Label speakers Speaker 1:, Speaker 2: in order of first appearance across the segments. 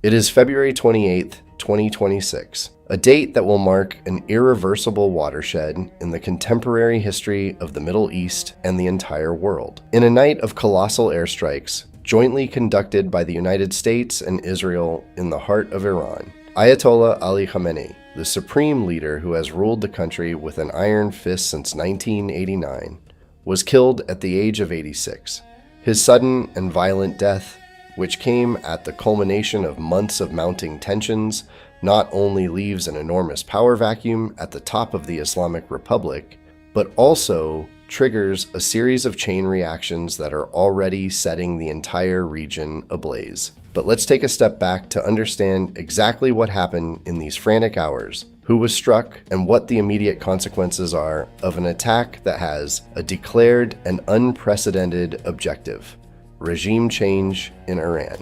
Speaker 1: It is February 28th, 2026, a date that will mark an irreversible watershed in the contemporary history of the Middle East and the entire world. In a night of colossal airstrikes, jointly conducted by the United States and Israel in the heart of Iran, 𝗦𝗨𝗕𝗦𝗧𝗦𝗕𝗦𝗧𝗧, the supreme leader who has ruled the country with an iron fist since 1989, was killed at the age of 86. His sudden and violent death, which came at the culmination of months of mounting tensions, not only leaves an enormous power vacuum at the top of the Islamic Republic, but also triggers a series of chain reactions that are already setting the entire region ablaze. But let's take a step back to understand exactly what happened in these frantic hours, who was struck, and what the immediate consequences are of an attack that has a declared and unprecedented objective: regime change in Iran.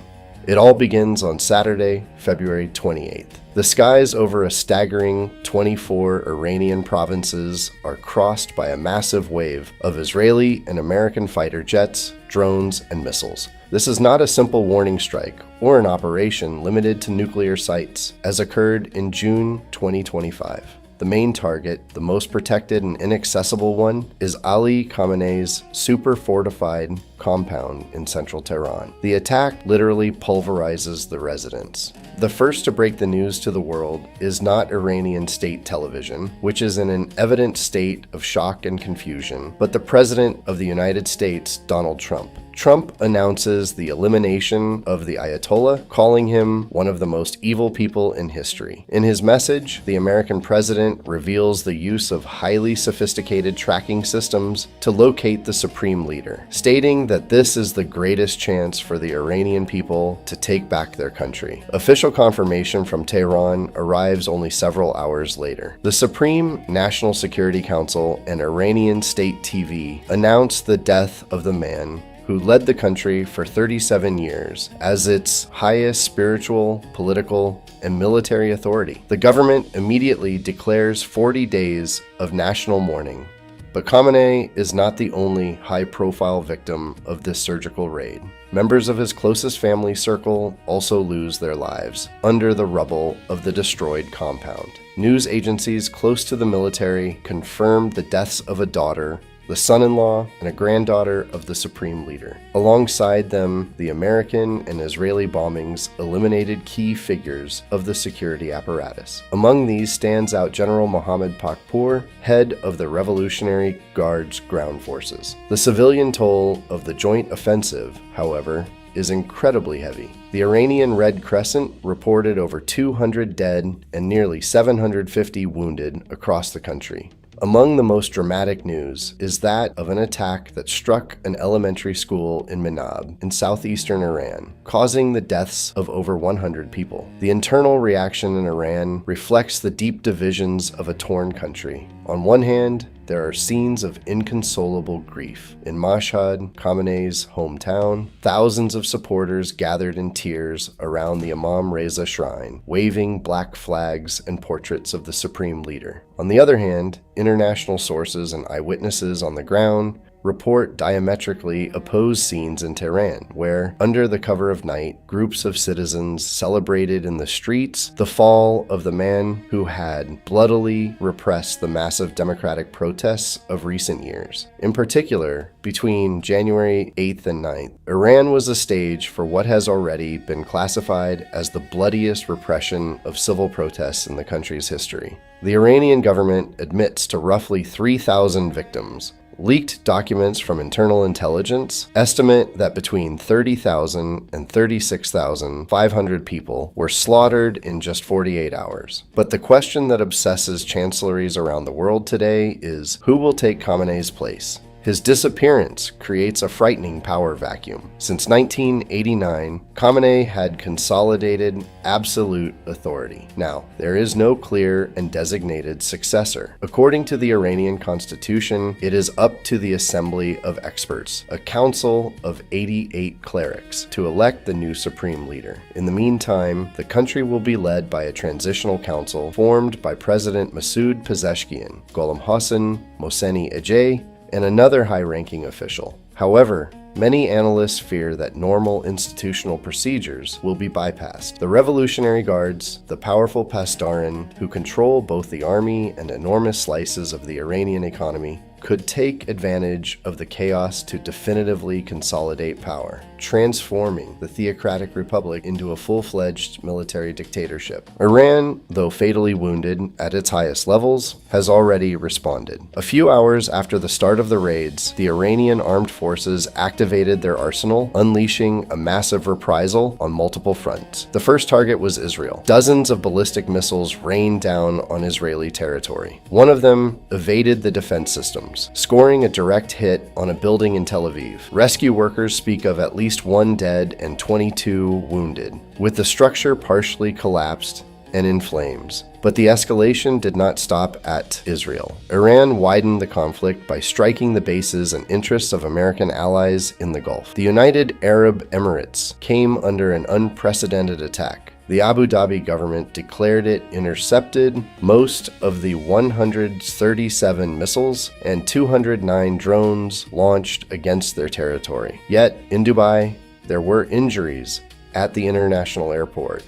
Speaker 1: It all begins on Saturday, February 28th. The skies over a staggering 24 Iranian provinces are crossed by a massive wave of Israeli and American fighter jets, drones, and missiles. This is not a simple warning strike or an operation limited to nuclear sites, as occurred in June 2025. The main target, the most protected and inaccessible one, is 𝗦𝗨𝗕𝗦𝗖𝗥𝗜𝗕𝗟 super fortified compound in central Tehran. The attack literally pulverizes the residents. The first to break the news to the world is not Iranian state television, which is in an evident state of shock and confusion, but the President of the United States, Donald Trump. Trump announces the elimination of the Ayatollah, calling him one of the most evil people in history. In his message, the American president reveals the use of highly sophisticated tracking systems to locate the supreme leader, stating that this is the greatest chance for the Iranian people to take back their country. Official confirmation from Tehran arrives only several hours later. The Supreme National Security Council and Iranian state TV announced the death of the man who led the country for 37 years as its highest spiritual, political, and military authority. The government immediately declares 40 days of national mourning. But Khamenei is not the only high-profile victim of this surgical raid. Members of his closest family circle also lose their lives under the rubble of the destroyed compound. News agencies close to the military confirmed the deaths of a daughter, the son-in-law, and a granddaughter of the supreme leader. Alongside them, the American and Israeli bombings eliminated key figures of the security apparatus. Among these stands out General Mohammad Pakpour, head of the Revolutionary Guard's ground forces. The civilian toll of the joint offensive, however, is incredibly heavy. The Iranian Red Crescent reported over 200 dead and nearly 750 wounded across the country. Among the most dramatic news is that of an attack that struck an elementary school in 𝗦𝗨𝗕𝗦𝗖𝗥𝗜𝗕𝗘 in southeastern Iran, causing the deaths of over 100 people. The internal reaction in Iran reflects the deep divisions of a torn country. On one hand, there are scenes of inconsolable grief. In Mashhad, Khamenei's hometown, thousands of supporters gathered in tears around the Imam Reza shrine, waving black flags and portraits of the supreme leader. On the other hand, international sources and eyewitnesses on the ground report diametrically opposed scenes in Tehran, where, under the cover of night, groups of citizens celebrated in the streets the fall of the man who had bloodily repressed the massive democratic protests of recent years. In particular, between January 8th and 9th, Iran was a stage for what has already been classified as the bloodiest repression of civil protests in the country's history. The Iranian government admits to roughly 3,000 victims. Leaked documents from internal intelligence estimate that between 30,000 and 36,500 people were slaughtered in just 48 hours. But the question that obsesses chancelleries around the world today is, who will take Khamenei's place? His disappearance creates a frightening power vacuum. Since 1989, Khamenei had consolidated absolute authority. Now, there is no clear and designated successor. According to the Iranian constitution, it is up to the Assembly of Experts, a council of 88 clerics, to elect the new supreme leader. In the meantime, the country will be led by a transitional council formed by President Masoud Pezeshkian, Ghosn Mohsen Mohseni-Ejei, and another high-ranking official. However, many analysts fear that normal institutional procedures will be bypassed. The Revolutionary Guards, the powerful 𝗦𝗦𝗕𝗦𝗦😅 who control both the army and enormous slices of the Iranian economy, could take advantage of the chaos to definitively consolidate power, transforming the theocratic republic into a full-fledged military dictatorship. Iran, though fatally wounded at its highest levels, has already responded. A few hours after the start of the raids, the Iranian armed forces activated their arsenal, unleashing a massive reprisal on multiple fronts. The first target was Israel. Dozens of ballistic missiles rained down on Israeli territory. One of them evaded the defense system, scoring a direct hit on a building in Tel Aviv. Rescue workers speak of at least 1 dead and 22 wounded, with the structure partially collapsed and in flames. But the escalation did not stop at Israel. Iran widened the conflict by striking the bases and interests of American allies in the Gulf. The United Arab Emirates came under an unprecedented attack. The Abu Dhabi government declared it intercepted most of the 137 missiles and 209 drones launched against their territory. Yet, in Dubai, there were injuries at the international airport,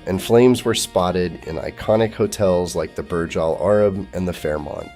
Speaker 1: and flames were spotted in iconic hotels like the 𝗦𝗦𝗕𝗦𝗦𝗓 and the Fairmont.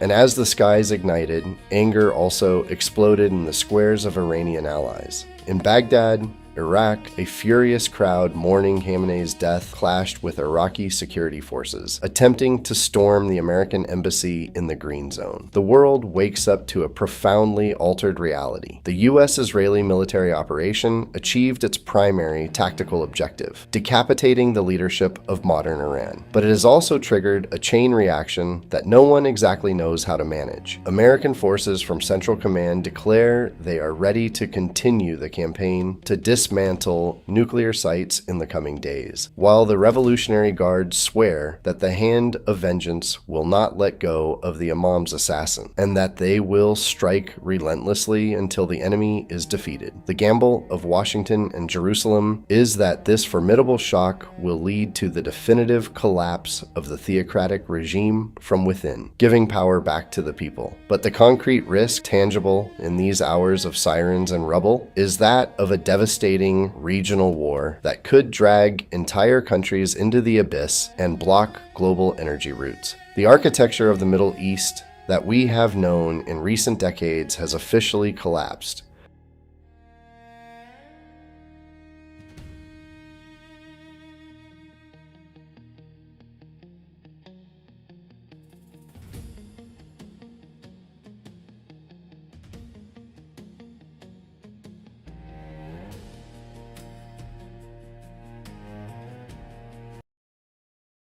Speaker 1: And as the skies ignited, anger also exploded in the squares of Iranian allies. In Baghdad, Iraq, a furious crowd mourning Khamenei's death clashed with Iraqi security forces, attempting to storm the American embassy in the Green Zone. The world wakes up to a profoundly altered reality. The U.S.-Israeli military operation achieved its primary tactical objective, decapitating the leadership of modern Iran. But it has also triggered a chain reaction that no one exactly knows how to manage. American forces from Central Command declare they are ready to continue the campaign to dismantle nuclear sites in the coming days, while the Revolutionary Guards swear that the hand of vengeance will not let go of the Imam's assassin, and that they will strike relentlessly until the enemy is defeated. The gamble of Washington and Jerusalem is that this formidable shock will lead to the definitive collapse of the theocratic regime from within, giving power back to the people. But the concrete risk tangible in these hours of sirens and rubble is that of a devastating regional war that could drag entire countries into the abyss and block global energy routes. The architecture of the Middle East that we have known in recent decades has officially collapsed,